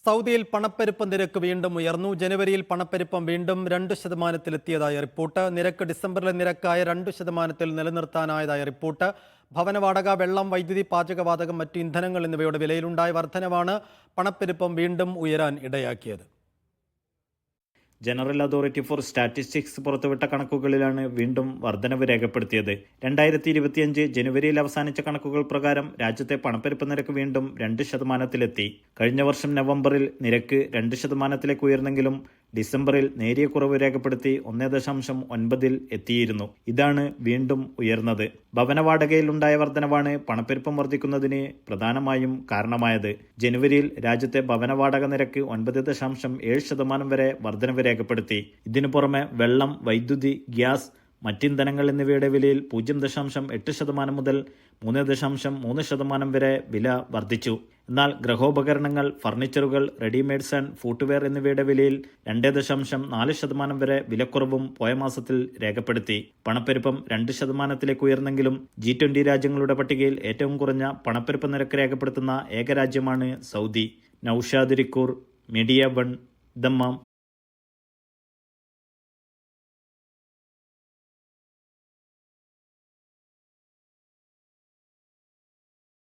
സൗദിയിൽ പണപ്പെരുപ്പ നിരക്ക് വീണ്ടും ഉയർന്നു. ജനുവരിയിൽ പണപ്പെരുപ്പം വീണ്ടും 2%-ലെത്തിയതായ റിപ്പോർട്ട്. നിരക്ക് ഡിസംബറിലെ നിരക്കായ 2%-ൽ നിലനിർത്താനായതായ റിപ്പോർട്ട്. ഭവന വാടക, വെള്ളം, വൈദ്യുതി, പാചകവാതകം, മറ്റ് ഇന്ധനങ്ങൾ എന്നിവയുടെ വിലയിലുണ്ടായ വർധനവാണ് പണപ്പെരുപ്പം വീണ്ടും ഉയരാൻ ഇടയാക്കിയത്. ജനറൽ അതോറിറ്റി ഫോർ സ്റ്റാറ്റിസ്റ്റിക്സ് പുറത്തുവിട്ട കണക്കുകളിലാണ് വീണ്ടും വർധനവ് രേഖപ്പെടുത്തിയത്. 2025 ജനുവരിയിൽ അവസാനിച്ച കണക്കുകൾ പ്രകാരം രാജ്യത്തെ പണപ്പെരുപ്പ നിരക്ക് വീണ്ടും 2%-ലെത്തി. കഴിഞ്ഞ വർഷം നവംബറിൽ നിരക്ക് 2%-ലേക്ക് ഉയർന്നെങ്കിലും ഡിസംബറിൽ നേരിയ കുറവ് രേഖപ്പെടുത്തി 1.9-ൽ എത്തിയിരുന്നു. ഇതാണ് വീണ്ടും ഉയർന്നത്. ഭവന വാടകയിലുണ്ടായ വർധനവാണ് പണപ്പെരുപ്പം വർദ്ധിക്കുന്നതിന് പ്രധാനമായും കാരണമായത്. ജനുവരിയിൽ രാജ്യത്തെ ഭവന വാടക നിരക്ക് 9.7% വരെ വർധനവ് രേഖപ്പെടുത്തി. ഇതിനു പുറമെ വെള്ളം, വൈദ്യുതി, ഗ്യാസ്, മറ്റിന്ധനങ്ങൾ എന്നിവയുടെ വിലയിൽ 0.8% മുതൽ 3.3% വരെ വില വർദ്ധിച്ചു. എന്നാൽ ഗൃഹോപകരണങ്ങൾ, ഫർണിച്ചറുകൾ, റെഡിമെയ്ഡ്സ് ആൻഡ് ഫുട്വെയർ എന്നിവയുടെ വിലയിൽ 2.4% വരെ വിലക്കുറവും പോയ മാസത്തിൽ രേഖപ്പെടുത്തി. പണപ്പെരുപ്പം 2%-ലേക്ക് ഉയർന്നെങ്കിലും G20 രാജ്യങ്ങളുടെ പട്ടികയിൽ ഏറ്റവും കുറഞ്ഞ പണപ്പെരുപ്പ നിരക്ക് രേഖപ്പെടുത്തുന്ന ഏക രാജ്യമാണ് Saudi. Noushad Irikkur, media 1, Dammam.